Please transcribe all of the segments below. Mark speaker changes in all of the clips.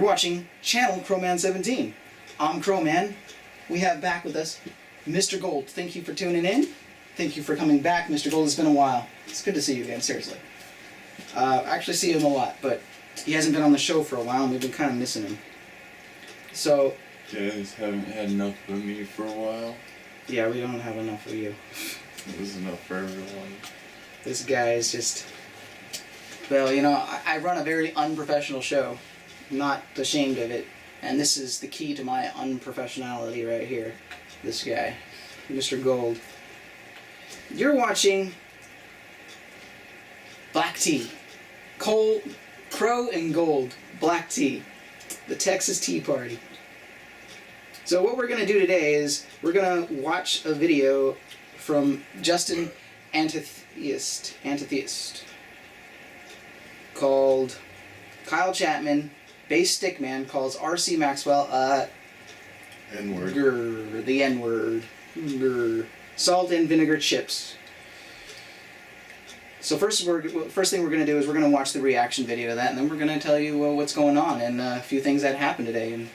Speaker 1: watching Channel Crowman17. I'm Crowman. We have back with us Mr. Gold. Thank you for tuning in. Thank you for coming back, Mr. Gold. It's been a while. It's good to see you again, seriously. I actually see him a lot, but he hasn't been on the show for a while, and we've been kind of missing him. So...
Speaker 2: You guys haven't had enough of me for a while.
Speaker 1: Yeah, we don't have enough of you.
Speaker 2: It was enough for everyone.
Speaker 1: This guy is just... Well, you know, I run a very unprofessional show. I'm not ashamed of it. And this is the key to my unprofessionality right here. This guy, Mr. Gold. You're watching Black Tea. Crow and Gold. Black Tea. The Texas Tea Party. So what we're going to do today is we're going to watch a video from Justin Antitheist called Kyle Chapman, Bass Stickman, calls R.C. Maxwell
Speaker 2: N-word.
Speaker 1: The N-word. Salt and vinegar chips. So first thing we're going to do is we're going to watch the reaction video to that, and then we're going to tell you what's going on and a few things that happened today, and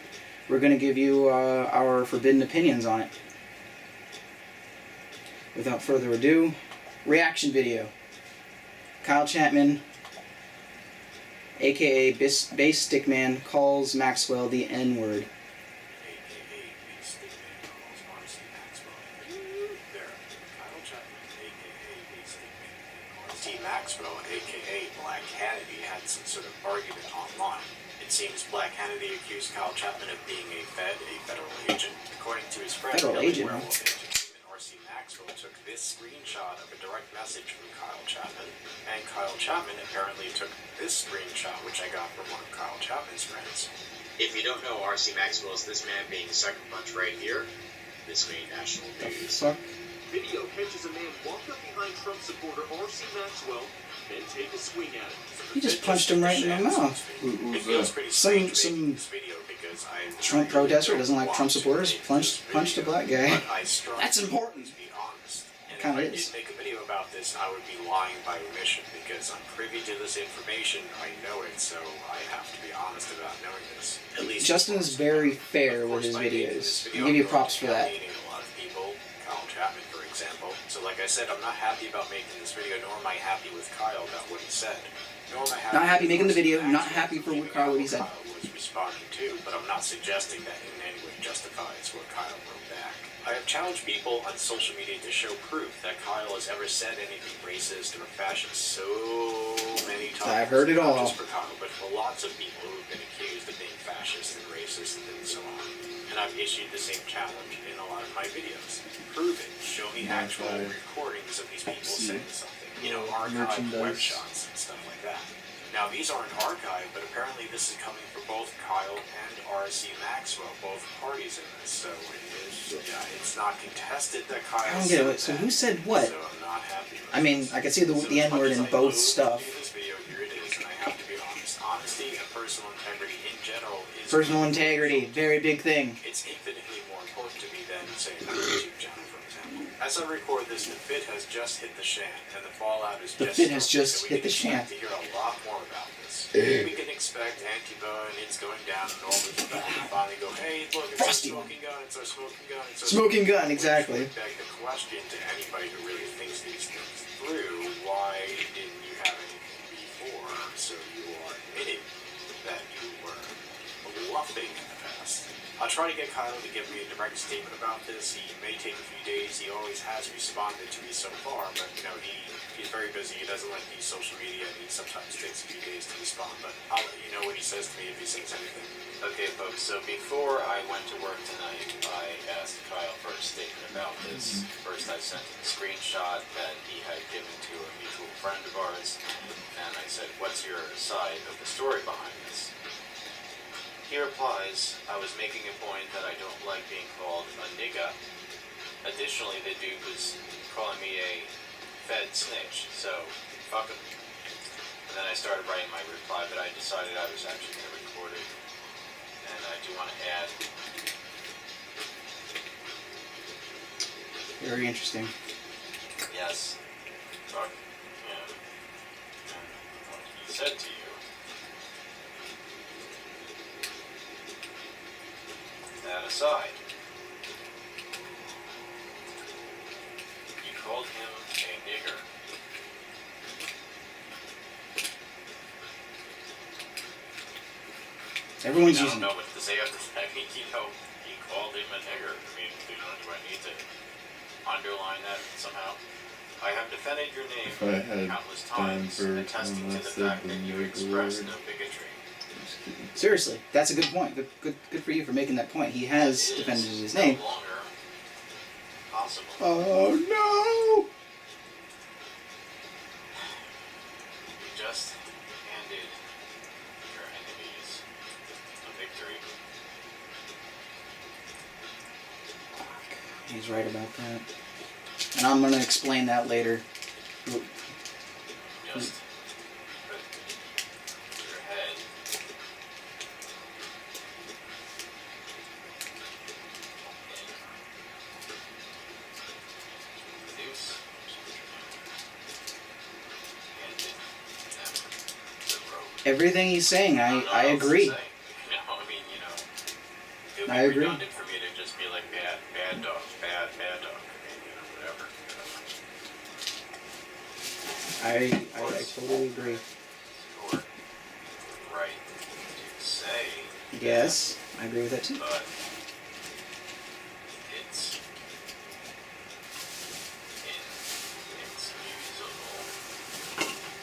Speaker 1: we're going to give you our forbidden opinions on it. Without further ado, reaction video. Kyle Chapman, aka Bass Stickman, calls Maxwell the N-word.
Speaker 3: Maxwell, aka Black Hannity, had some sort of argument online. It seems Black Hannity accused Kyle Chapman of being a federal agent. According to his friend,
Speaker 1: Federal agent.
Speaker 3: Werewolf agent R.C. Maxwell took this screenshot of a direct message from Kyle Chapman, and Kyle Chapman apparently took this screenshot, which I got from one of Kyle Chapman's friends.
Speaker 4: If you don't know, R.C. Maxwell is this man being sucker punched right here. This made national news.
Speaker 5: Video catches a man walk up behind Trump supporter R.C. Maxwell, then take a swing at him.
Speaker 1: He just punched him right in the mouth. Some Trump protester doesn't like Trump supporters punched a black guy. That's important. Kind of is.
Speaker 3: Make a video about this, I would be lying by omission because I'm privy to this information. I know it, so I have to be honest about knowing this. At least
Speaker 1: Justin is very fair with his videos. I give you props for that.
Speaker 3: For example. So like I said, I'm not happy about making this video, nor am I happy with Kyle about what he said. Nor am I happy
Speaker 1: not happy making the video, not happy for what he said.
Speaker 3: Kyle was responding to, but I'm not suggesting that in any way justifies what Kyle wrote back. I have challenged people on social media to show proof that Kyle has ever said anything racist or fascist so many times.
Speaker 1: I've heard it all.
Speaker 3: Not just for Kyle, but for lots of people who have been accused of being fascist and racist and so on. And I've issued the same challenge in a lot of my videos. Prove it. Show me actual recordings of these people saying something. You know, archived web shots and stuff like that. Now, these aren't archived, but apparently this is coming from both Kyle and R.C. Maxwell, both parties in this. So it is, it's not contested that Kyle
Speaker 1: I don't get it. So who said what?
Speaker 3: So I'm not happy with
Speaker 1: I mean, I can see the N-word in both stuff.
Speaker 3: This video, here it is, and I have to be honest. Honesty and personal integrity in general is...
Speaker 1: Personal integrity, very big thing.
Speaker 3: It's infinitely more important to me than, say, a YouTube channel, for example. As I record this, the fit has just hit the shan, and the fallout is
Speaker 1: The fit has just hit the shan.
Speaker 3: We can expect to hear a lot more about this. We can expect Antifa and it's going down, and all this stuff, and finally go, hey, look, it's a smoking gun, it's a smoking gun, it's a
Speaker 1: smoking gun, exactly.
Speaker 3: Beg the question to anybody who really thinks these things through, why didn't you have anything before? So you are admitting that you were bluffing in the past. I'll try to get Kyle to give me a direct statement about this. He may take a few days. He always has responded to me so far, but you know, he's very busy. He doesn't like these social media, and he sometimes takes a few days to respond, but I'll let you know what he says to me if he says anything.
Speaker 4: Okay, folks, so before I went to work tonight, I asked Kyle for a statement about this. First, I sent him a screenshot that he had given to a mutual friend of ours, and I said, what's your side of the story behind this? He replies, I was making a point that I don't like being called a nigga. Additionally, the dude was calling me a Fed snitch, so fuck him. And then I started writing my reply, but I decided I was actually going to record it. And I do want to add...
Speaker 1: Very interesting.
Speaker 4: Yes. Talk, you know, what he said to you. that aside. You called him a nigger.
Speaker 1: Everyone's
Speaker 4: I
Speaker 1: using
Speaker 4: don't know what to say after that. I mean, you called him a nigger. I mean, do I need to underline that somehow? I have defended your name
Speaker 2: If I had
Speaker 4: countless
Speaker 2: time
Speaker 4: times,
Speaker 2: for
Speaker 4: attesting to
Speaker 2: one
Speaker 4: the
Speaker 2: less said
Speaker 4: fact
Speaker 2: the
Speaker 4: that you
Speaker 2: nigger
Speaker 4: express
Speaker 2: word.
Speaker 4: no bigotry.
Speaker 2: Just kidding.
Speaker 1: Seriously, that's a good point. Good for you for making that point. He has
Speaker 4: It
Speaker 1: defended
Speaker 4: is
Speaker 1: his
Speaker 4: no
Speaker 1: name.
Speaker 4: longer possible.
Speaker 1: Oh no!
Speaker 4: You just handed your enemies a victory.
Speaker 1: He's right about that. And I'm gonna explain that later.
Speaker 4: Just put your head in the noose. Handed them the rope.
Speaker 1: Everything he's saying,
Speaker 4: don't know
Speaker 1: I
Speaker 4: what else to
Speaker 1: agree.
Speaker 4: say. I mean, it would be
Speaker 1: I agree.
Speaker 4: redundant for me to just be like bad dog, bad dog. I mean, whatever.
Speaker 1: I totally agree.
Speaker 4: Or right to say,
Speaker 1: Yes, I agree with that too.
Speaker 4: but it's inexcusable.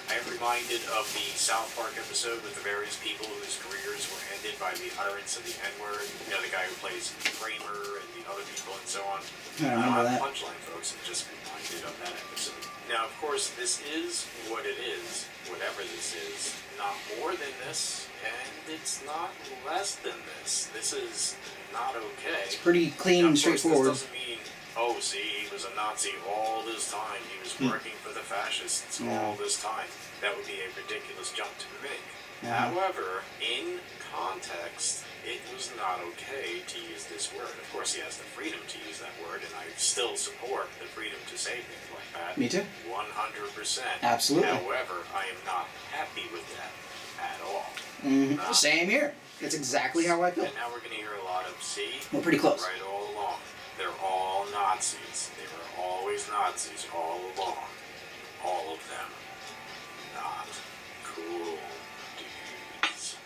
Speaker 4: I am reminded of the South Park episode with the various people whose careers were ended by the utterance of the N-word. You know, the guy who plays Kramer and the other people and so on.
Speaker 1: I don't remember that.
Speaker 4: Punchline, folks. I'm just reminded of that episode. Now, of course, this is what it is. Whatever this is, not more than this, and it's not less than this. This is not okay.
Speaker 1: It's pretty clean
Speaker 4: Now,
Speaker 1: and
Speaker 4: of course,
Speaker 1: straightforward.
Speaker 4: This doesn't mean, oh, see, he was a Nazi all this time. He was working for the fascists all this time. That would be a ridiculous jump to make. However, in context, it was not okay to use this word. Of course, he has the freedom to use that word, and I still support the freedom to say things like that.
Speaker 1: Me too.
Speaker 4: 100%.
Speaker 1: Absolutely.
Speaker 4: However, I am not happy with that at all.
Speaker 1: Mm-hmm. Same here. It's exactly how I feel.
Speaker 4: And now we're going to hear a lot of, see?
Speaker 1: We're pretty close.
Speaker 4: Right all along. They're all Nazis. They were always Nazis all along. All of them. Not cool dudes.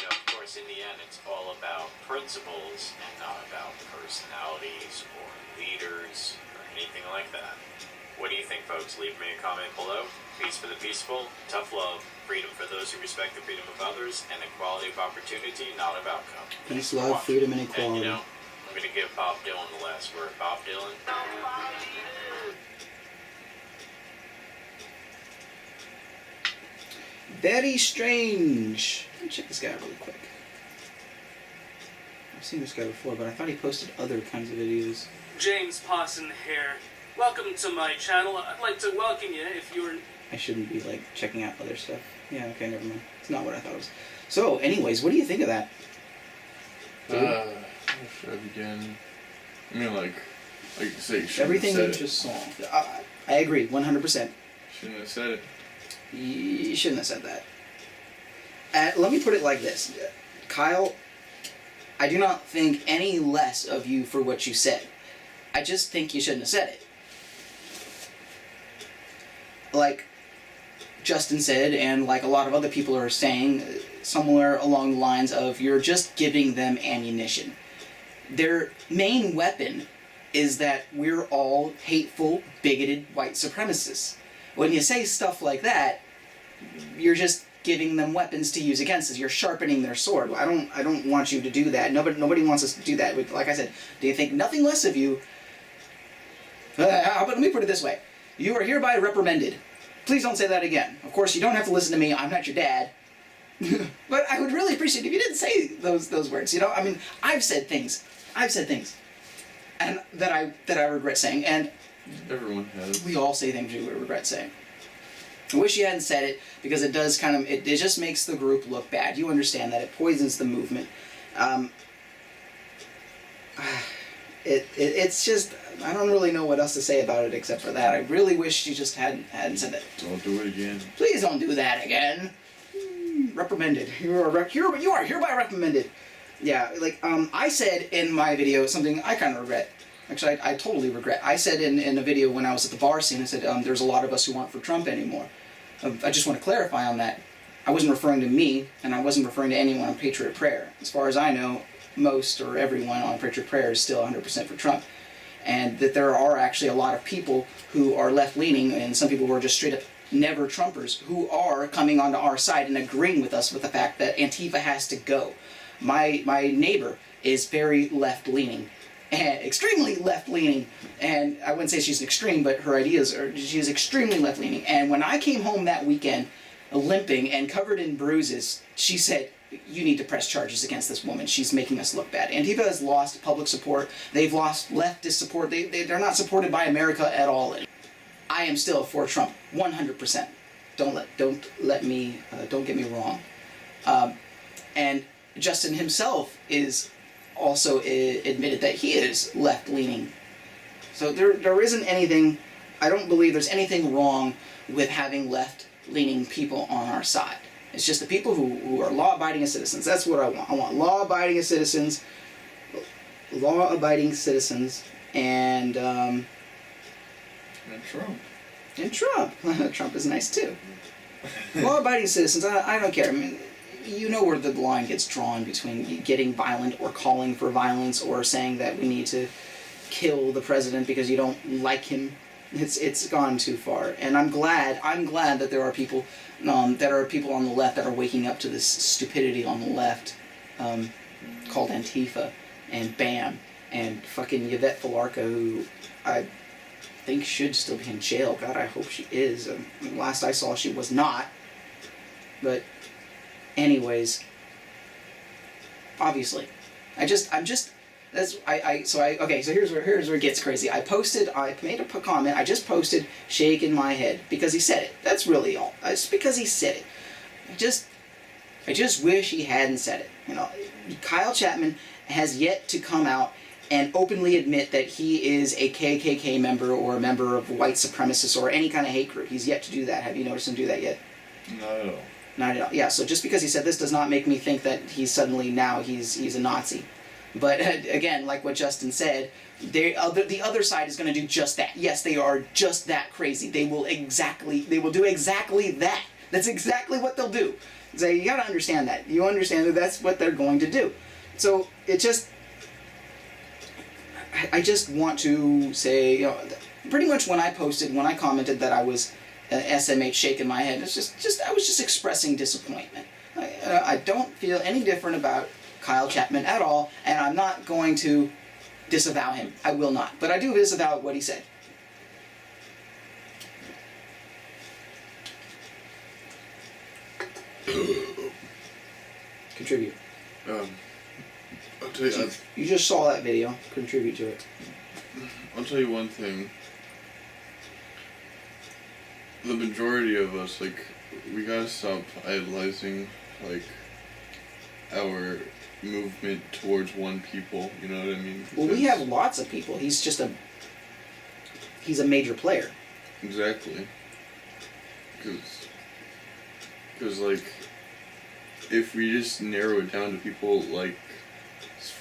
Speaker 4: Of course, in the end, it's all about principles and not about personalities or leaders or anything like that. What do you think, folks? Leave me a comment below. Peace for the peaceful, tough love, freedom for those who respect the freedom of others, and equality of opportunity, not of outcome.
Speaker 1: Peace, love, freedom, and equality.
Speaker 4: And, I'm going to give Bob Dylan the last word. Bob Dylan.
Speaker 1: Very strange. Let me check this guy out really quick. I've seen this guy before, but I thought he posted other kinds of videos.
Speaker 6: James Pawson here. Welcome to my channel. I'd like to welcome you if you're...
Speaker 1: I shouldn't be, like, checking out other stuff. Yeah, okay, never mind. It's not what I thought it was. So, anyways, what do you think of that?
Speaker 2: Where should I begin? I mean, like you say, you shouldn't
Speaker 1: Everything
Speaker 2: have
Speaker 1: you
Speaker 2: said
Speaker 1: just saw. I agree, 100%.
Speaker 2: it. Shouldn't have said it.
Speaker 1: You shouldn't have said that. Let me put it like this. Kyle, I do not think any less of you for what you said. I just think you shouldn't have said it. Like Justin said, and like a lot of other people are saying, somewhere along the lines of, you're just giving them ammunition. Their main weapon is that we're all hateful, bigoted white supremacists. When you say stuff like that, you're just giving them weapons to use against us. You're sharpening their sword. I don't want you to do that. Nobody wants us to do that. Like I said, do you think nothing less of you? But let me put it this way. You are hereby reprimanded. Please don't say that again. Of course, you don't have to listen to me. I'm not your dad. But I would really appreciate it if you didn't say those words. You know, I mean, I've said things, and that I regret saying, and
Speaker 2: Everyone has.
Speaker 1: we all say things we regret saying. I wish you hadn't said it, because it does kind of, it just makes the group look bad. You understand that. It poisons the movement. It's just, I don't really know what else to say about it except for that. I really wish you just hadn't said that.
Speaker 2: Don't do it again.
Speaker 1: Please don't do that again. Reprimanded. You are hereby reprimanded. Yeah, like, I said in my video something I kind of regret. Actually, I totally regret. I said in a video when I was at the bar scene, I said, there's a lot of us who aren't for Trump anymore. I just want to clarify on that. I wasn't referring to me, and I wasn't referring to anyone on Patriot Prayer. As far as I know, most or everyone on Patriot Prayer is still 100% for Trump. And that there are actually a lot of people who are left-leaning, and some people who are just straight-up never Trumpers, who are coming onto our side and agreeing with us with the fact that Antifa has to go. My neighbor is very left-leaning, and extremely left-leaning, and I wouldn't say she's extreme, but her ideas are, she is extremely left-leaning. And when I came home that weekend, limping and covered in bruises, she said, you need to press charges against this woman. She's making us look bad. Antifa has lost public support. They've lost leftist support. They're not supported by America at all. I am still for Trump, 100%. Don't get me wrong. And Justin himself is also admitted that he is left-leaning. So there isn't anything, I don't believe there's anything wrong with having left-leaning people on our side. It's just the people who are law-abiding citizens. That's what I want. I want law-abiding citizens, and
Speaker 2: Trump.
Speaker 1: And Trump. Trump is nice too. Law-abiding citizens, I don't care. I mean, you know where the line gets drawn between getting violent or calling for violence or saying that we need to kill the president because you don't like him. It's gone too far, and I'm glad that there are people on the left that are waking up to this stupidity on the left, called Antifa, and BAM, and fucking Yvette Filarco, who I think should still be in jail. God, I hope she is. Last I saw, she was not. But, anyways, obviously, so here's where it gets crazy. I made a comment, I just posted shaking my head because he said it. That's really all. It's because he said it. I just wish he hadn't said it. You know, Kyle Chapman has yet to come out and openly admit that he is a KKK member or a member of white supremacists or any kind of hate group. He's yet to do that. Have you noticed him do that yet?
Speaker 2: Not at all.
Speaker 1: Not at all. Yeah, so just because he said this does not make me think that he's a Nazi. But again, like what Justin said, the other side is going to do just that. Yes, they are just that crazy. They will do exactly that. That's exactly what they'll do. So you got to understand that. You understand that that's what they're going to do. So I just want to say, you know, pretty much when I commented that I was SMH shaking my head, I was just expressing disappointment. I don't feel any different about Kyle Chapman at all, and I'm not going to disavow him. I will not. But I do disavow what he said. Contribute.
Speaker 2: I'll tell you.
Speaker 1: You just saw that video. Contribute to it.
Speaker 2: I'll tell you one thing. The majority of us, we gotta stop idolizing, our movement towards one people. You know what I mean?
Speaker 1: Well, we have lots of people. He's a major player.
Speaker 2: Exactly. Because if we just narrow it down to people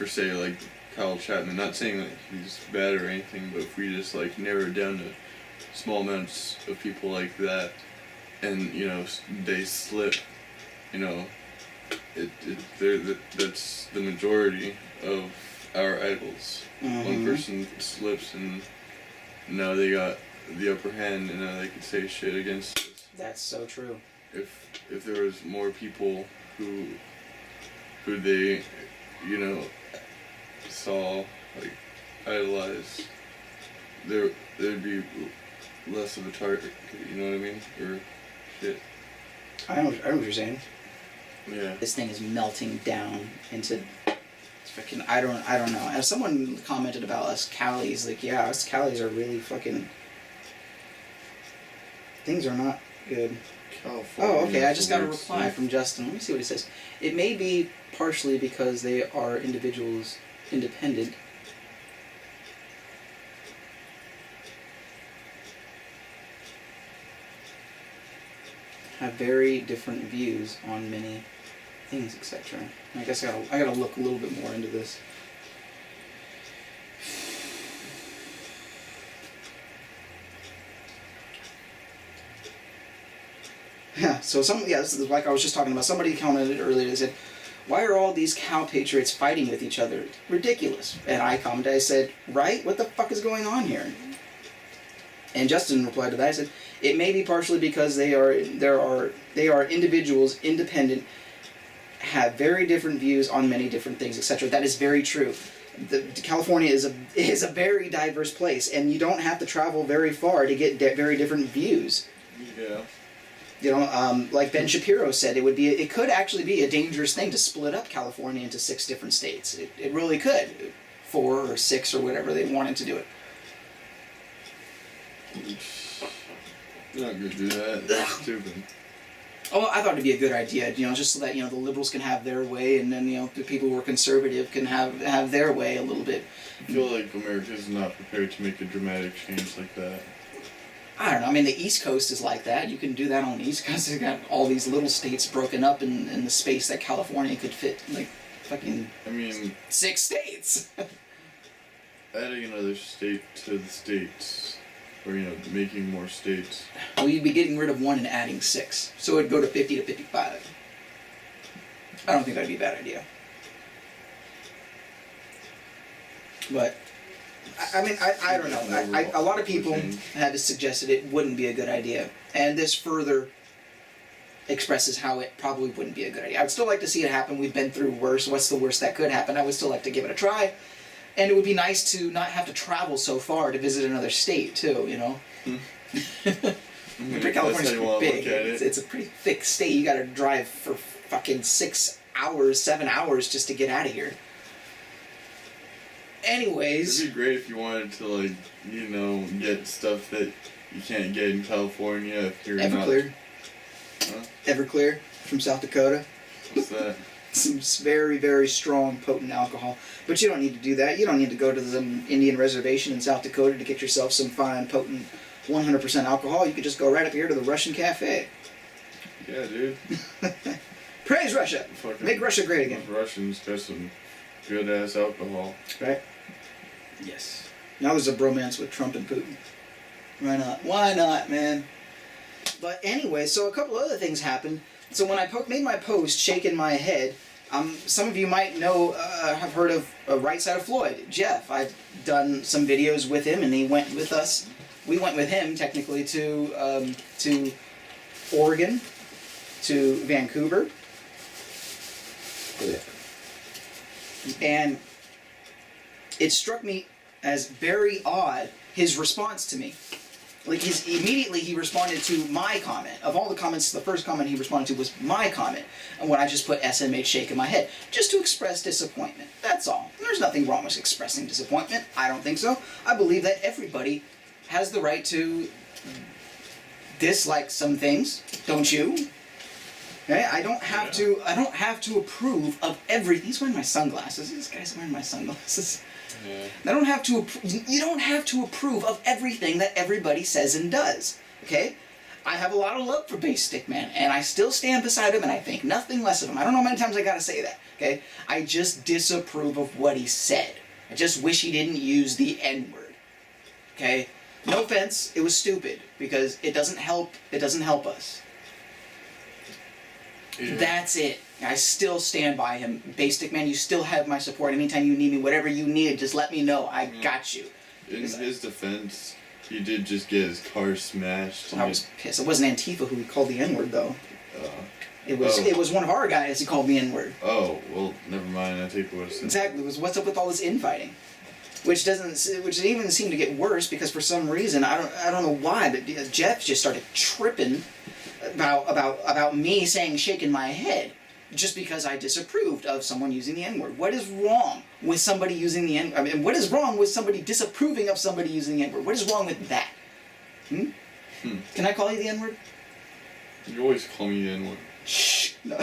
Speaker 2: say Kyle Chapman, not saying that he's bad or anything, but if we just narrow it down to small amounts of people like that, and they slip, that's the majority of our idols. Mm-hmm. One person slips and now they got the upper hand and now they can say shit against us.
Speaker 1: That's so true.
Speaker 2: If there was more people who they saw idolized, there'd be less of a target, you know what I mean? Or shit.
Speaker 1: I know what you're saying.
Speaker 2: Yeah.
Speaker 1: This thing is melting down into freaking I don't know. As someone commented about us Callies, yeah, us Callies are really fucking, things are not good.
Speaker 2: California.
Speaker 1: Oh, okay, I just got a reply from Justin. Let me see what he says. It may be partially because they are individuals independent. Have very different views on many things, etc. I guess I gotta look a little bit more into this. Yeah, so this is like I was just talking about. Somebody commented earlier. They said, "Why are all these cow patriots fighting with each other? Ridiculous." And I commented. I said, "Right? What the fuck is going on here?" And Justin replied to that. I said, "It may be partially because they are individuals, independent, have very different views on many different things, etc." That is very true. California is a very diverse place, and you don't have to travel very far to get very different views.
Speaker 2: Yeah.
Speaker 1: You know, like Ben Shapiro said, it could actually be a dangerous thing to split up California into 6 different states. It really could, 4 or 6 or whatever they wanted to do it.
Speaker 2: You're not gonna do that. That's stupid.
Speaker 1: Oh, I thought it'd be a good idea, you know, just so that, you know, the liberals can have their way, and then, you know, the people who are conservative can have their way a little bit.
Speaker 2: I feel like America's not prepared to make a dramatic change like that.
Speaker 1: I don't know. I mean, the East Coast is like that. You can do that on the East Coast. You've got all these little states broken up in the space that California could fit. Like, fucking...
Speaker 2: I mean...
Speaker 1: 6 states!
Speaker 2: Adding another state to the states, or, you know, making more states.
Speaker 1: Well, you'd be getting rid of 1 and adding 6. So it'd go to 50 to 55. I don't think that'd be a bad idea. But... I mean, I don't know. A lot of people have suggested it wouldn't be a good idea. And this further expresses how it probably wouldn't be a good idea. I would still like to see it happen. We've been through worse. What's the worst that could happen? I would still like to give it a try. And it would be nice to not have to travel so far to visit another state, too, you know? California's pretty big. It's a pretty thick state. You gotta drive for fucking 6 hours, 7 hours just to get out of here. Anyways...
Speaker 2: It'd be great if you wanted to, like, you know, get stuff that you can't get in California if you're
Speaker 1: Everclear.
Speaker 2: not... Huh?
Speaker 1: Everclear from South Dakota.
Speaker 2: What's that?
Speaker 1: Some very, very strong, potent alcohol. But you don't need to do that. You don't need to go to some Indian reservation in South Dakota to get yourself some fine, potent, 100% alcohol. You could just go right up here to the Russian cafe.
Speaker 2: Yeah, dude.
Speaker 1: Praise Russia! Make Russia great again.
Speaker 2: Russians got some good-ass alcohol.
Speaker 1: Right? Yes. Now there's a bromance with Trump and Putin. Why not? Why not, man? But anyway, so a couple other things happened. So when I made my post, shaking my head, some of you might know, have heard of Right Side of Floyd, Jeff. I've done some videos with him, and he went with us. We went with him, technically, to Oregon, to Vancouver. And it struck me as very odd, his response to me. Like, immediately he responded to my comment. Of all the comments, the first comment he responded to was my comment. And when I just put SMH shake in my head. Just to express disappointment. That's all. There's nothing wrong with expressing disappointment. I don't think so. I believe that everybody has the right to dislike some things. Don't you? Okay? I don't have to approve of everything. He's wearing my sunglasses. This guy's wearing my sunglasses.
Speaker 2: Yeah.
Speaker 1: I don't have to. You don't have to approve of everything that everybody says and does. Okay, I have a lot of love for Bass Stick Man, and I still stand beside him, and I think nothing less of him. I don't know how many times I gotta say that. Okay, I just disapprove of what he said. I just wish he didn't use the N-word. Okay, no offense, it was stupid because it doesn't help. It doesn't help us. Yeah. That's it. I still stand by him. Bass Stick Man, you still have my support. Anytime you need me, whatever you need, just let me know. I got you.
Speaker 2: In his defense, he did just get his car smashed.
Speaker 1: I was pissed. It wasn't Antifa who he called the N-word, though. It was one of our guys who called me N-word.
Speaker 2: Oh, well, never mind. I take what it said.
Speaker 1: Exactly. It was what's up with all this infighting. Which even seemed to get worse because for some reason, I don't know why, but Jeff just started tripping about me saying shaking my head. Just because I disapproved of someone using the N-word. What is wrong with somebody using the N-word? I mean, what is wrong with somebody disapproving of somebody using the N-word? What is wrong with that? Can I call you the N-word?
Speaker 2: You always call me the N-word.
Speaker 1: Shh. No.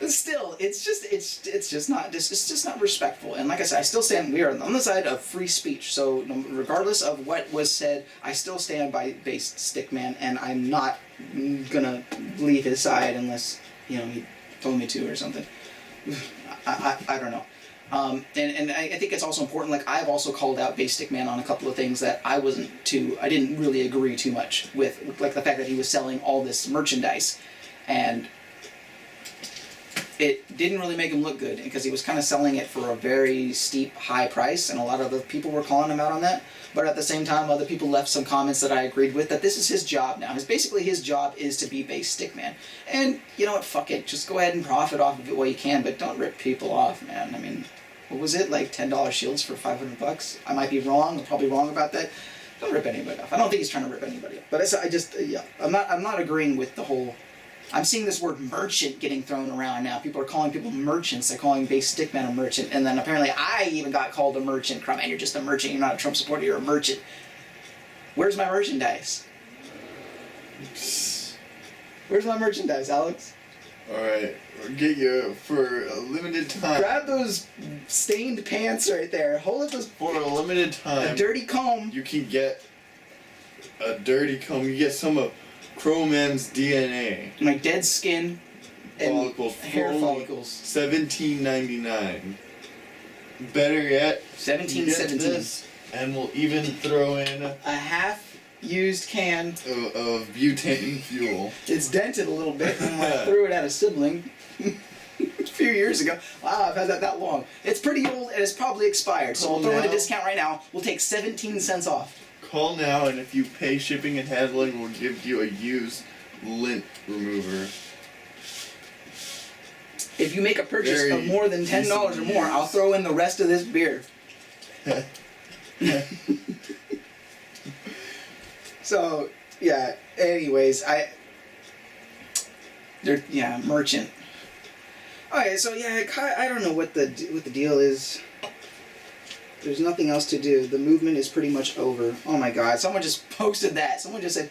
Speaker 1: Still, it's just not respectful. And like I said, I still stand. We are on the side of free speech. So regardless of what was said, I still stand by Bass Stickman, and I'm not gonna leave his side unless he told me to or something. I don't know. And I think it's also important. Like I've also called out Bass Stickman on a couple of things that I didn't really agree too much with, like the fact that he was selling all this merchandise, and it didn't really make him look good because he was kind of selling it for a very steep, high price, and a lot of the people were calling him out on that. But at the same time, other people left some comments that I agreed with, that this is his job now. Basically his job is to be Bass Stickman. And you know what, fuck it, just go ahead and profit off of it while you can, but don't rip people off, man. I mean, what was it, like $10 shields for $500? I might be wrong, I'm probably wrong about that. Don't rip anybody off. I don't think he's trying to rip anybody off. But I'm not agreeing with the whole... I'm seeing this word merchant getting thrown around now. People are calling people merchants. They're calling Bass Stickman a merchant. And then apparently I even got called a merchant. Man, you're just a merchant. You're not a Trump supporter. You're a merchant. Where's my merchandise? Where's my merchandise, Alex?
Speaker 2: Alright, we'll get you for a limited time.
Speaker 1: Grab those stained pants right there. Hold up those...
Speaker 2: For a limited time.
Speaker 1: A dirty comb.
Speaker 2: You can get a dirty comb. You get some of Crowman's DNA.
Speaker 1: My dead skin and
Speaker 2: follicles,
Speaker 1: hair follicles.
Speaker 2: $17.99. Better yet,
Speaker 1: $17.17.
Speaker 2: this, and we'll even throw in
Speaker 1: a half-used can
Speaker 2: of butane fuel.
Speaker 1: It's dented a little bit. I threw it at a sibling a few years ago. Wow, I've had that long. It's pretty old and it's probably expired. So we'll throw in a discount right now. We'll take 17 cents off.
Speaker 2: Call now, and if you pay shipping and handling, we'll give you a used lint remover.
Speaker 1: If you make a purchase of more than $10 or more, I'll throw in the rest of this beer. So, yeah, anyways, merchant. Okay, so yeah, I don't know what the deal is. There's nothing else to do. The movement is pretty much over. Oh my god, someone just posted that. Someone just said...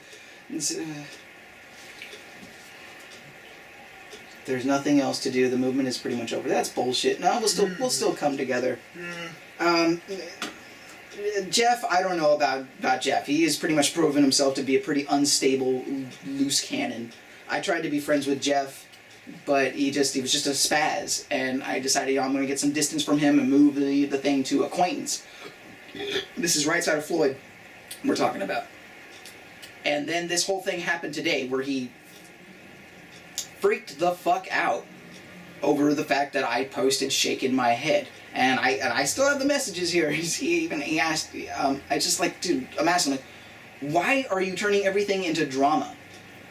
Speaker 1: there's nothing else to do. The movement is pretty much over. That's bullshit. No, we'll still come together. Jeff, I don't know about Jeff. He has pretty much proven himself to be a pretty unstable, loose cannon. I tried to be friends with Jeff, but he was just a spaz, and I decided I'm going to get some distance from him and move the thing to acquaintance. This is right side of Floyd we're talking about. And then this whole thing happened today where he freaked the fuck out over the fact that I posted shaking my head. And I still have the messages here. He asked, I just like, dude, I'm asking him, why are you turning everything into drama?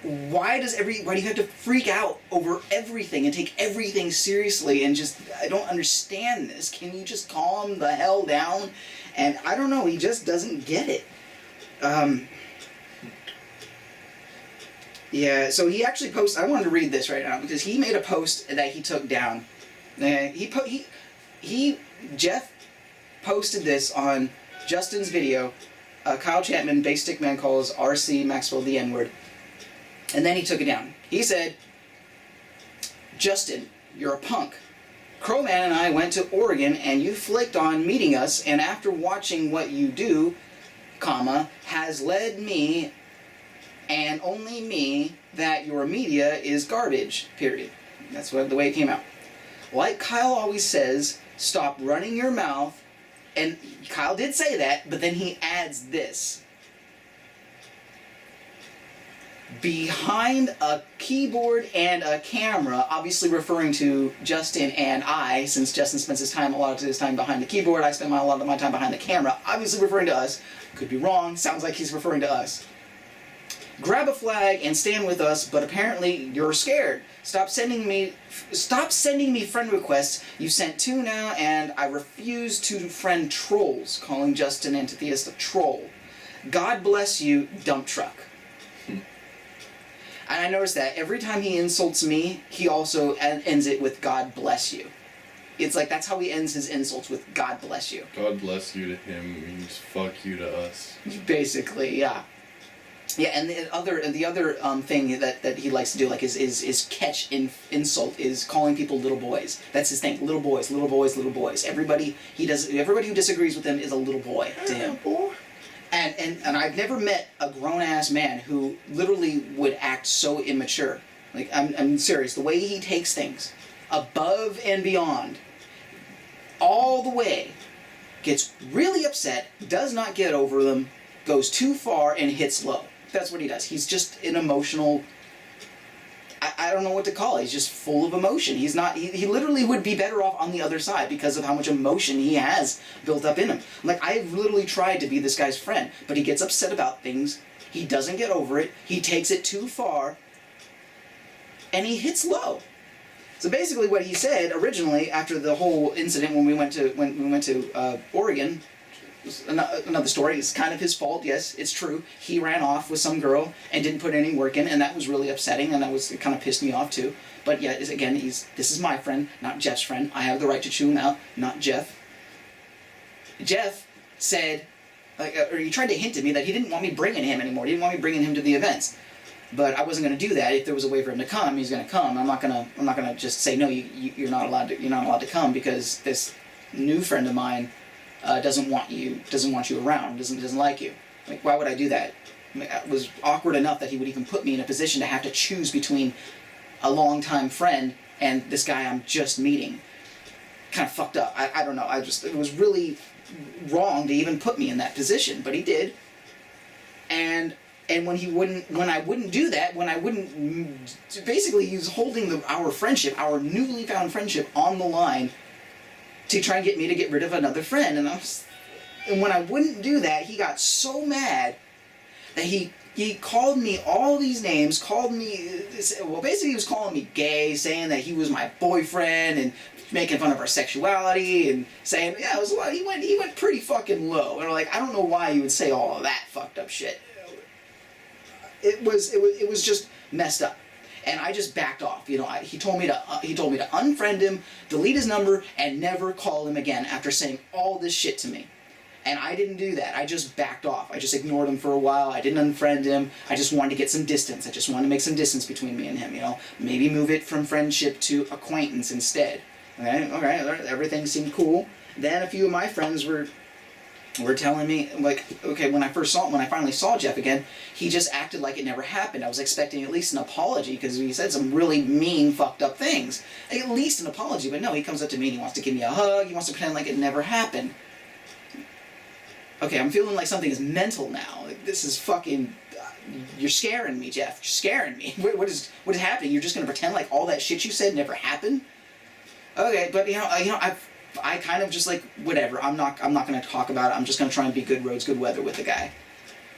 Speaker 1: Why do you have to freak out over everything and take everything seriously and just, I don't understand this. Can you just calm the hell down? And I don't know, he just doesn't get it. Yeah, so he actually posted, I wanted to read this right now because he made a post that he took down. Jeff posted this on Justin's video. Kyle Chapman, Bass Stickman, calls RC Maxwell the N-word. And then he took it down. He said, Justin, you're a punk. Crowman and I went to Oregon and you flaked on meeting us, and after watching what you do, has led me and only me that your media is garbage, period. That's the way it came out. Like Kyle always says, stop running your mouth. And Kyle did say that, but then he adds this. Behind a keyboard and a camera, obviously referring to Justin and I, since Justin spends a lot of his time behind the keyboard, I spend a lot of my time behind the camera, obviously referring to us. Could be wrong, sounds like he's referring to us. Grab a flag and stand with us, but apparently you're scared. Stop sending me friend requests. You sent 2 now, and I refuse to friend trolls, calling Justin Antitheist a troll. God bless you, dump truck. And I noticed that every time he insults me, he also ends it with God bless you. It's like that's how he ends his insults, with God bless you.
Speaker 2: God bless you to him means fuck you to us.
Speaker 1: Basically, yeah. Yeah, and the other thing that he likes to do, like, is catch insult, is calling people little boys. That's his thing. Little boys, little boys, little boys. Everybody who disagrees with him is a little boy to him. And I've never met a grown ass man who literally would act so immature. Like, I'm serious. The way he takes things above and beyond, all the way, gets really upset, does not get over them, goes too far, and hits low. That's what he does. He's just an emotional... I don't know what to call it. He's just full of emotion. He's not... He literally would be better off on the other side because of how much emotion he has built up in him. Like, I've literally tried to be this guy's friend, but he gets upset about things. He doesn't get over it. He takes it too far, and he hits low. So basically, what he said originally after the whole incident when we went to Oregon, another story. It's kind of his fault. Yes, it's true. He ran off with some girl and didn't put any work in, and that was really upsetting, and it kind of pissed me off too. But yeah, again, this is my friend, not Jeff's friend. I have the right to chew him out, not Jeff. Jeff said, or he tried to hint at me that he didn't want me bringing him anymore. He didn't want me bringing him to the events. But I wasn't going to do that. If there was a way for him to come, he's going to come. I'm not going to just say no. You're not allowed to come because this new friend of mine doesn't want you around. Doesn't like you. Like, why would I do that? It was awkward enough that he would even put me in a position to have to choose between a longtime friend and this guy I'm just meeting. Kind of fucked up. I don't know. It was really wrong to even put me in that position, but he did. And when I wouldn't do that, basically he was holding our friendship, our newly found friendship, on the line to try and get me to get rid of another friend. And when I wouldn't do that, he got so mad that he called me all these names, basically he was calling me gay, saying that he was my boyfriend, and making fun of our sexuality, and saying, yeah, it was a lot. He went pretty fucking low. And like, I don't know why he would say all of that fucked up shit. It was just messed up, and I just backed off. He told me to unfriend him, delete his number, and never call him again after saying all this shit to me. And I didn't do that. I just backed off. I just ignored him for a while. I didn't unfriend him. I just wanted to get some distance. I just wanted to make some distance between me and him. Maybe move it from friendship to acquaintance instead. Okay, everything seemed cool. Then a few of my friends were telling me, like, okay, when I finally saw Jeff again, he just acted like it never happened. I was expecting at least an apology because he said some really mean, fucked up things. At least an apology, but no, he comes up to me and he wants to give me a hug. He wants to pretend like it never happened. Okay, I'm feeling like something is mental now. Like, this is fucking... you're scaring me, Jeff. You're scaring me. What is happening? You're just gonna pretend like all that shit you said never happened? Okay, but I kind of just like, whatever, I'm not going to talk about it. I'm just going to try and be good roads, good weather with the guy.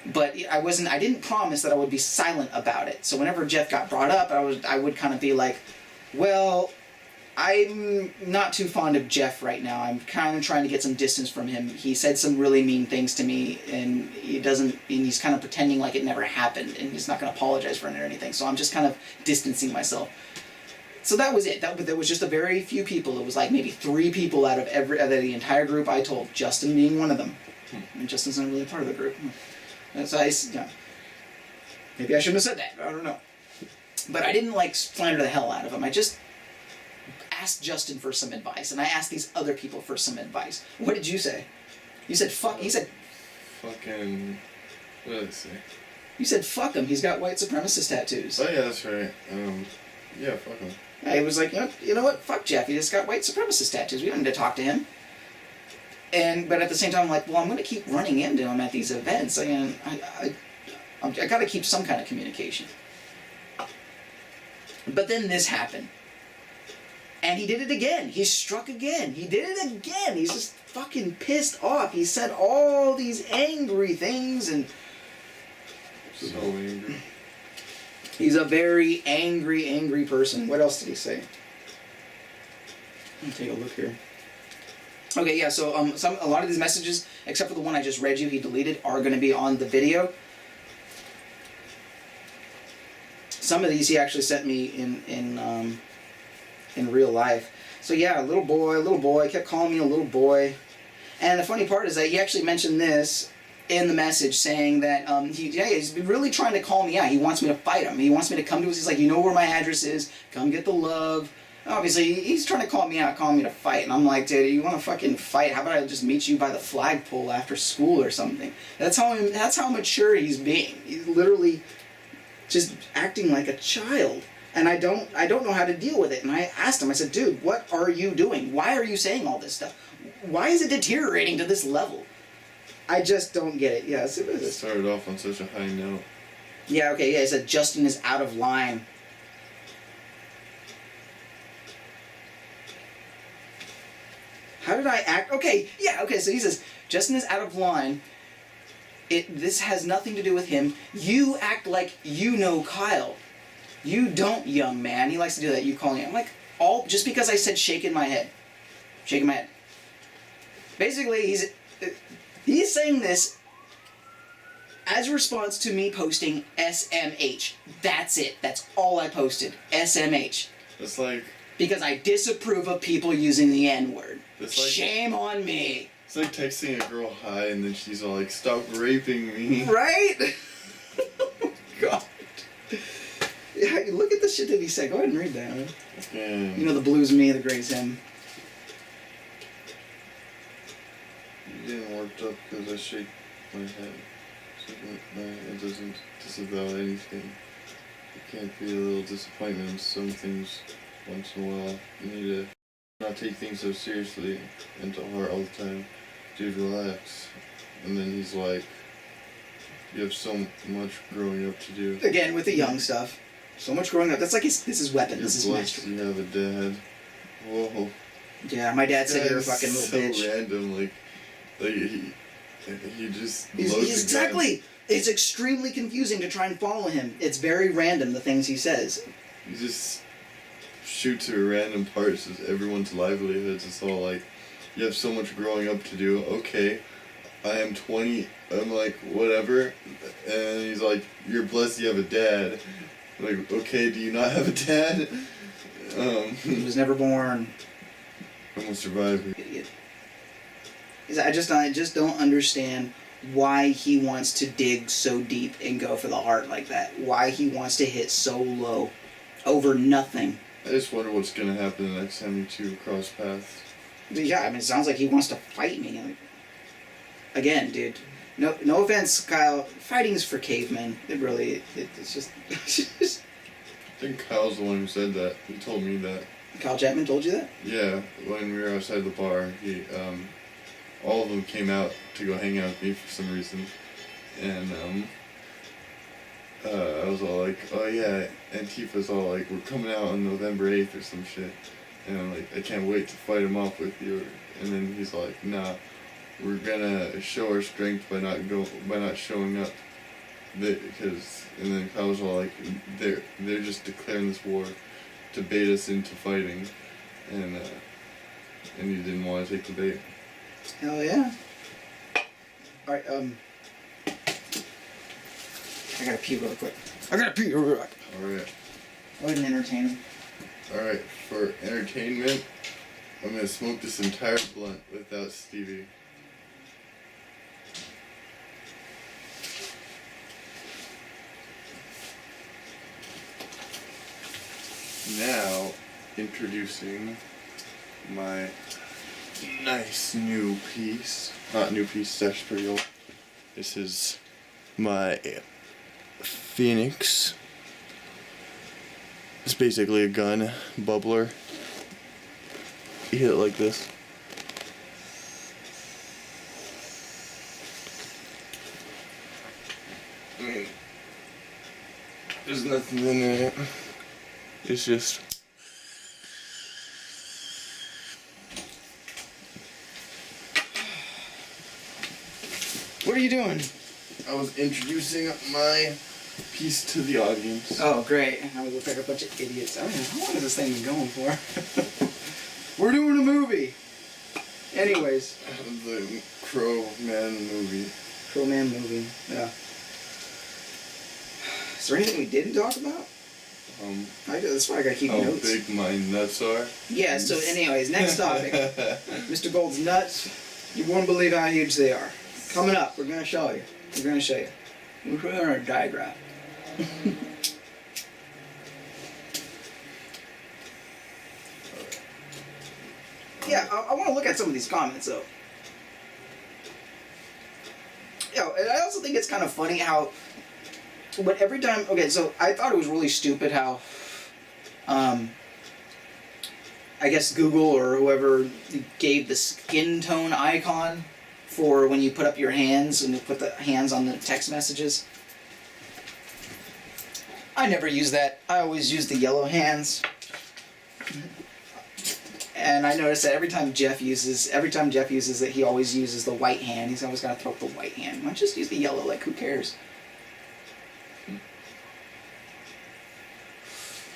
Speaker 1: But I didn't promise that I would be silent about it. So whenever Jeff got brought up, I would kind of be like, well, I'm not too fond of Jeff right now. I'm kind of trying to get some distance from him. He said some really mean things to me, and he's kind of pretending like it never happened, and he's not going to apologize for it or anything. So I'm just kind of distancing myself. So that was it. There was just a very few people. It was like maybe 3 people out of the entire group I told, Justin being one of them. And Justin's not really part of the group. So maybe I shouldn't have said that. I don't know. But I didn't like slander the hell out of him. I just asked Justin for some advice, and I asked these other people for some advice. What did you say? You said fuck. He said
Speaker 2: fucking... What did I say?
Speaker 1: You said fuck him. He's got white supremacist tattoos.
Speaker 2: Oh yeah, that's right. Yeah, fuck him.
Speaker 1: Yeah, he was like, you know what? Fuck Jeff. He just got white supremacist tattoos. We don't need to talk to him. But at the same time, I'm like, well, I'm going to keep running into him at these events. I got to keep some kind of communication. But then this happened. And he did it again. He struck again. He did it again. He's just fucking pissed off. He said all these angry things and...
Speaker 2: So angry.
Speaker 1: He's a very angry person. What else did he say? Let me take a look here. Okay, yeah, so a lot of these messages, except for the one I just read you, he deleted, are going to be on the video. Some of these he actually sent me in real life. So yeah, little boy, kept calling me a little boy. And the funny part is that he actually mentioned this in the message saying that he's been really trying to call me out. He wants me to fight him. He wants me to come to us. He's like, you know where my address is. Come get the love. Obviously, he's trying to call me out, calling me to fight. And I'm like, dude, you want to fucking fight? How about I just meet you by the flagpole after school or something? That's how mature he's being. He's literally just acting like a child. And I don't know how to deal with it. And I asked him, I said, dude, what are you doing? Why are you saying all this stuff? Why is it deteriorating to this level? I just don't get it. Yeah,
Speaker 2: It started off on such a high note.
Speaker 1: Yeah, okay, yeah, he said Justin is out of line. How did I act? Okay, yeah, okay, so he says, Justin is out of line. This has nothing to do with him. You act like you know Kyle. You don't, young man. He likes to do that. You calling him. I'm like, just because I said shaking my head. Shaking my head. Basically, he's saying this as a response to me posting SMH. That's it. That's all I posted. SMH.
Speaker 2: It's like...
Speaker 1: Because I disapprove of people using the N-word.
Speaker 2: It's like,
Speaker 1: shame on me.
Speaker 2: It's like texting a girl hi and then she's all like, stop raping me.
Speaker 1: Right? Oh, God. Yeah, look at the shit that he said. Go ahead and read that. Man.
Speaker 2: Yeah.
Speaker 1: You know, the blues me, the gray's him.
Speaker 2: You getting worked up because I shake my head. It doesn't disavow anything. It can't be a little disappointment in some things once in a while. You need to not take things so seriously and to heart all the time. Dude, relax. And then he's like, you have so much growing up to do.
Speaker 1: Again, with the young stuff. So much growing up. That's like this is weapon.
Speaker 2: You're
Speaker 1: this is
Speaker 2: blessed
Speaker 1: mastery.
Speaker 2: you have a dad. Whoa.
Speaker 1: Yeah, my dad said you're a fucking little
Speaker 2: so
Speaker 1: bitch.
Speaker 2: Random, like he just
Speaker 1: He's exactly. It's extremely confusing to try and follow him. It's very random, the things he says.
Speaker 2: He just shoots at random parts of everyone's livelihoods. It's all like, you have so much growing up to do. Okay, I am 20. I'm like, whatever. And he's like, you're blessed you have a dad. I'm like, okay, do you not have a dad?
Speaker 1: He was never born.
Speaker 2: I'm a survivor.
Speaker 1: Idiot. I just don't understand why he wants to dig so deep and go for the heart like that. Why he wants to hit so low over nothing.
Speaker 2: I just wonder what's gonna happen the next time you two cross paths.
Speaker 1: Yeah, I mean, it sounds like he wants to fight me. Like, again, dude. No offense, Kyle. Fighting's for cavemen. It's just.
Speaker 2: I think Kyle's the one who said that. He told me that.
Speaker 1: Kyle Chapman told you that?
Speaker 2: Yeah, when we were outside the bar, all of them came out to go hang out with me for some reason, and I was all like, oh yeah, Antifa's all like, we're coming out on November 8th or some shit, and I'm like, I can't wait to fight him off with you, and then he's like, nah, we're gonna show our strength by not showing up, because, and then Kyle's all like, they're just declaring this war to bait us into fighting, and he didn't want to take the bait.
Speaker 1: Hell yeah. Alright, I gotta pee real quick.
Speaker 2: Alright.
Speaker 1: Go ahead and entertain him.
Speaker 2: Alright, for entertainment, I'm gonna smoke this entire blunt without Stevie. Now, introducing my nice new piece. Not new piece, it's actually pretty old. This is my Phoenix. It's basically a gun bubbler. You hit it like this. I mean, there's nothing in it. It's just...
Speaker 1: What are you doing?
Speaker 2: I was introducing my piece to the audience.
Speaker 1: Oh, great. Now we look like a bunch of idiots. I don't know, how long has this thing been going for? We're doing a movie. Anyways.
Speaker 2: The Crow Man movie.
Speaker 1: Crow Man movie, yeah. Is there anything we didn't talk about? That's why I gotta keep
Speaker 2: how
Speaker 1: notes.
Speaker 2: big my nuts are.
Speaker 1: Yeah, so anyways, next topic. Mr. Gold's nuts. You won't believe how huge they are. Coming up, we're gonna show you. We're gonna show you. We're showing our diagram. Yeah, I want to look at some of these comments though. And I also think it's kind of funny how, but every time, okay, so I thought it was really stupid how, I guess Google or whoever gave the skin tone icon for when you put up your hands and you put the hands on the text messages. I never use that. I always use the yellow hands. And I noticed that every time Jeff uses it, he always uses the white hand. He's always got to throw up the white hand. Why don't you just use the yellow? Like, who cares?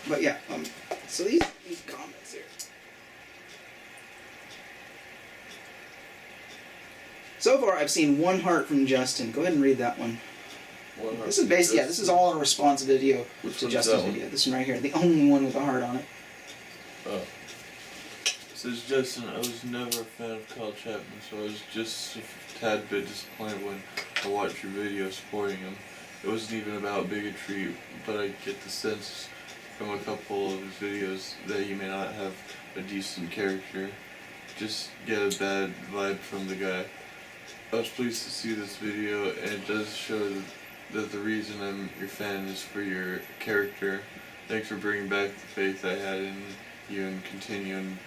Speaker 1: But yeah, so these comments here. So far, I've seen one heart from Justin. Go ahead and read that one. This is basically, this is all a response video to Justin's video. This one right here, the only one with a heart on it.
Speaker 2: Oh. Says Justin, I was never a fan of Kyle Chapman, so I was just a tad bit disappointed when I watched your video supporting him. It wasn't even about bigotry, but I get the sense from a couple of his videos that he may not have a decent character. Just get a bad vibe from the guy. I was pleased to see this video, and it does show that the reason I'm your fan is for your character. Thanks for bringing back the faith I had in you and continuing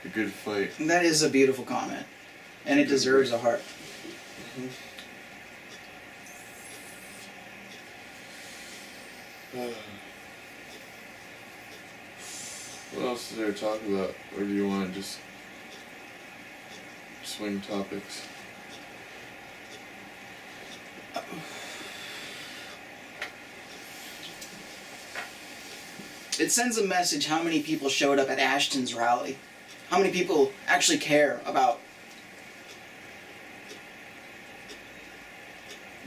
Speaker 2: a good fight.
Speaker 1: And that is a beautiful comment, and it deserves a heart.
Speaker 2: What else is there to talk about, or do you want to just swing topics?
Speaker 1: It sends a message how many people showed up at Ashton's rally. How many people actually care about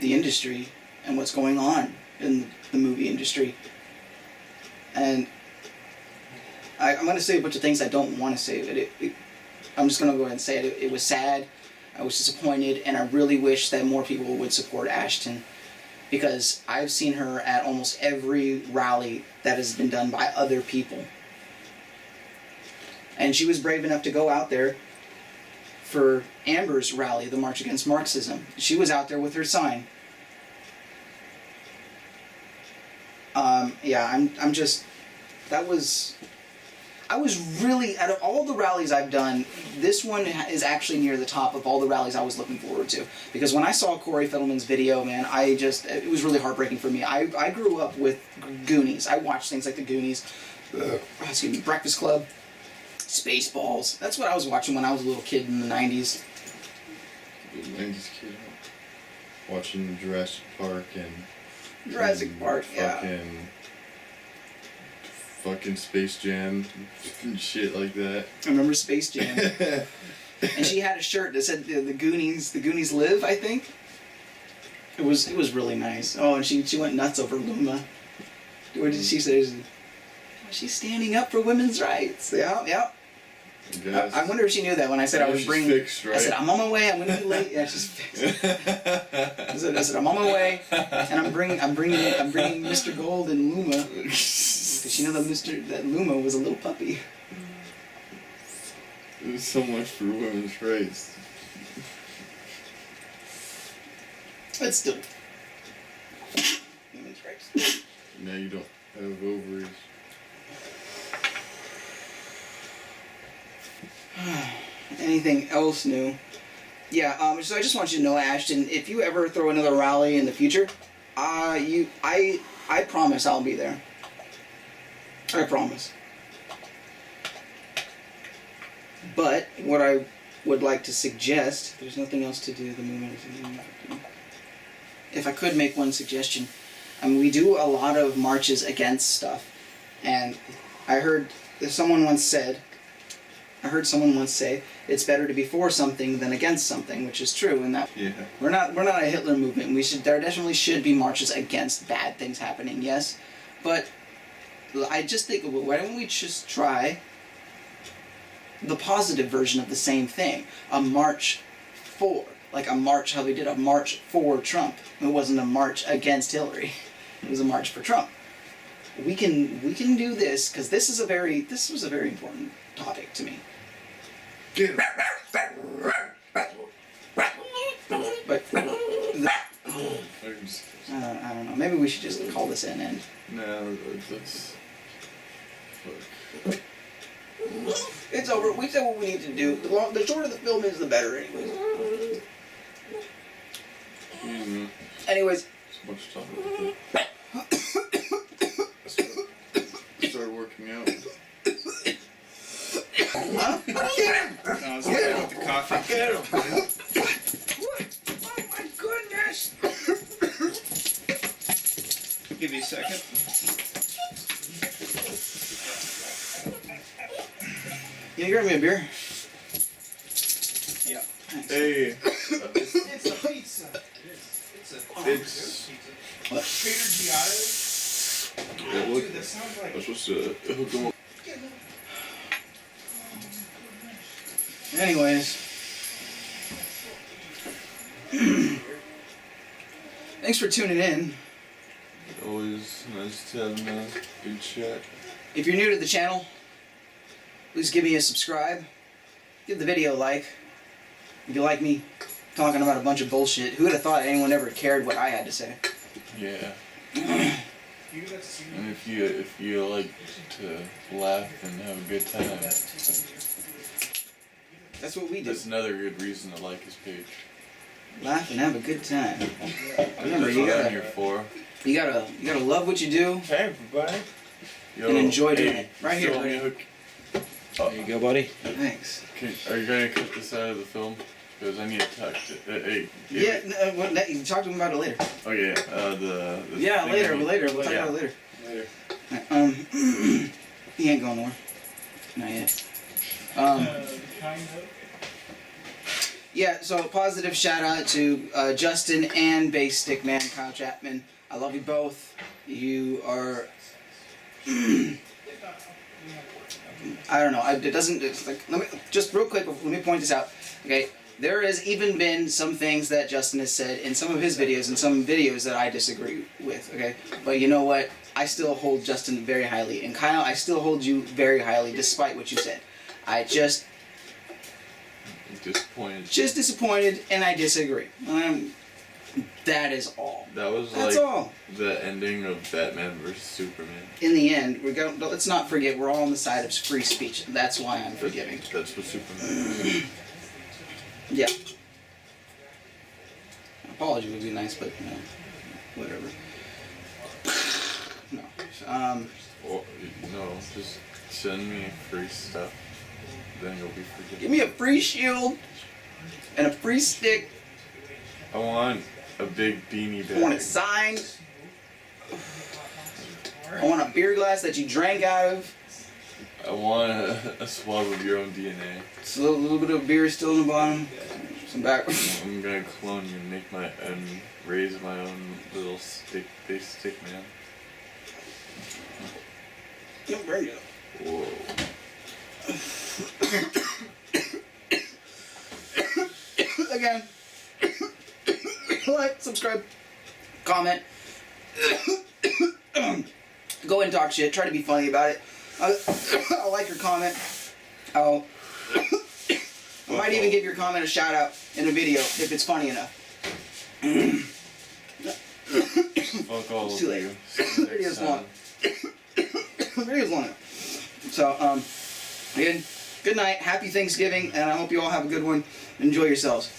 Speaker 1: the industry and what's going on in the movie industry. And I'm going to say a bunch of things I don't want to say, but I'm just going to go ahead and say it. It was sad, I was disappointed, and I really wish that more people would support Ashton, because I've seen her at almost every rally that has been done by other people. And she was brave enough to go out there for Amber's rally, the March Against Marxism. She was out there with her sign. I was really, out of all the rallies I've done, this one is actually near the top of all the rallies I was looking forward to. Because when I saw Corey Feldman's video, man, it was really heartbreaking for me. I grew up with Goonies. I watched things like the Goonies, Breakfast Club, Spaceballs. That's what I was watching when I was a little kid in the 90s.
Speaker 2: Little 90s kid. Watching Jurassic Park and...
Speaker 1: Jurassic Park, yeah.
Speaker 2: Fucking Space Jam and shit like that.
Speaker 1: I remember Space Jam. And she had a shirt that said the Goonies live, I think. It was really nice. Oh, and she went nuts over Luma. What did she say? She's standing up for women's rights. Yeah. I wonder if she knew that when I said I was bringing.
Speaker 2: Fixed, right?
Speaker 1: I said I'm on my way. I'm gonna be late. Yeah, she's fixed. I said I'm on my way, and I'm bringing Mr. Gold and Luma. Because you know that Luma was a little puppy.
Speaker 2: There's so much for women's rights.
Speaker 1: But still, women's rights.
Speaker 2: Now you don't have ovaries.
Speaker 1: Anything else new? Yeah. So I just want you to know, Ashton, if you ever throw another rally in the future, I promise I'll be there. I promise. But what I would like to suggest, there's nothing else to do. The movement. If I could make one suggestion, we do a lot of marches against stuff, and I heard someone once say, it's better to be for something than against something, which is true. And that we're not a Hitler movement. There definitely should be marches against bad things happening. Yes, but I just think, why don't we just try the positive version of the same thing? A march for like a march, how they did a march for Trump. It wasn't a march against Hillary. It was a march for Trump. We can do this because this was a very important topic to me. But I don't know. Maybe we should just call this an end.
Speaker 2: No, that's. Fuck.
Speaker 1: It's over. We said what we need to do. The shorter the film is, the better, anyways.
Speaker 2: Mm-hmm.
Speaker 1: Anyways.
Speaker 2: So much talking about that. Start working out.
Speaker 1: Huh?
Speaker 7: No, I was okay with the coffee.
Speaker 1: Get him. What? Oh my goodness.
Speaker 7: Give me a second.
Speaker 1: You grab me a beer?
Speaker 7: Yeah.
Speaker 1: Thanks.
Speaker 2: Hey,
Speaker 7: It's a pizza. It's a
Speaker 1: What?
Speaker 7: Trader Giotto's.
Speaker 2: yeah, look,
Speaker 7: Dude, that sounds like.
Speaker 2: I was supposed to hook them up.
Speaker 1: Anyways. Thanks for tuning in.
Speaker 2: Always nice to have a good chat.
Speaker 1: If you're new to the channel, please give me a subscribe. Give the video a like. If you like me talking about a bunch of bullshit, who would have thought anyone ever cared what I had to say?
Speaker 2: Yeah. And if you like to laugh and have a good time,
Speaker 1: That's what we do.
Speaker 2: that's another good reason to like his page.
Speaker 1: Laugh and have a good time. Remember,
Speaker 2: That's
Speaker 1: you
Speaker 2: what I'm
Speaker 1: gotta
Speaker 2: here for.
Speaker 1: love what you do
Speaker 7: Hey, everybody.
Speaker 2: Yo,
Speaker 1: and enjoy doing
Speaker 2: hey,
Speaker 1: it. Right here,
Speaker 2: still want me
Speaker 1: buddy.
Speaker 2: to hook-
Speaker 7: There you go, buddy.
Speaker 1: Thanks.
Speaker 2: Are you gonna cut this out of the film? Because I need to talk to. Hey.
Speaker 1: Yeah, you talk to him about it later.
Speaker 2: Oh yeah. The
Speaker 1: Yeah,
Speaker 2: thing
Speaker 1: later.
Speaker 2: I need-
Speaker 1: We'll talk
Speaker 2: yeah.
Speaker 1: about it later.
Speaker 7: Later.
Speaker 1: He ain't going nowhere. Not yet.
Speaker 7: Kind of.
Speaker 1: Yeah, so positive shout out to Justin and Bass Stickman, Kyle Chapman. I love you both. You are. I don't know. It doesn't. It's like, let me just real quick. Let me point this out. Okay, there has even been some things that Justin has said in some of his videos and some videos that I disagree with. Okay, but you know what? I still hold Justin very highly, and Kyle, I still hold you very highly, despite what you said. I just disappointed, and I disagree. That is all.
Speaker 2: That was
Speaker 1: That's
Speaker 2: like
Speaker 1: all.
Speaker 2: the ending of Batman vs Superman.
Speaker 1: In the end, let's not forget we're all on the side of free speech. That's why I'm forgiving.
Speaker 2: That's what Superman is.
Speaker 1: Yeah. An apology would be nice, but you know, whatever. No.
Speaker 2: Or, no, just send me free stuff. Then you'll be forgiven.
Speaker 1: Give me a free shield and a free stick.
Speaker 2: I want a big beanie bag.
Speaker 1: I want it signed. I want a beer glass that you drank out of.
Speaker 2: I want a swab of your own DNA.
Speaker 1: It's a little bit of beer still in the bottom. Some back.
Speaker 2: I'm gonna clone you and make my and raise my own little big stick man.
Speaker 1: Don't burn it.
Speaker 2: Whoa.
Speaker 1: Again. Like, subscribe, comment. Go and talk shit. Try to be funny about it. I'll like your comment. I might even give your comment a shout out in a video if it's funny enough.
Speaker 2: Fuck all
Speaker 1: It's
Speaker 2: of
Speaker 1: too late.
Speaker 2: you.
Speaker 1: The video's long. The video's long enough. So, again, good night. Happy Thanksgiving, and I hope you all have a good one. Enjoy yourselves.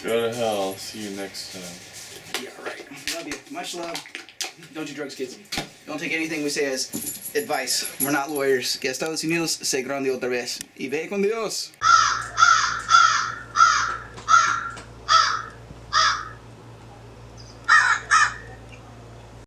Speaker 2: Go to hell. See you next time.
Speaker 1: Yeah, right. Love you. Much love. Don't do drugs, kids. Don't take anything we say as advice. We're not lawyers. Que Estados Unidos se grande otra vez. Y ve con Dios.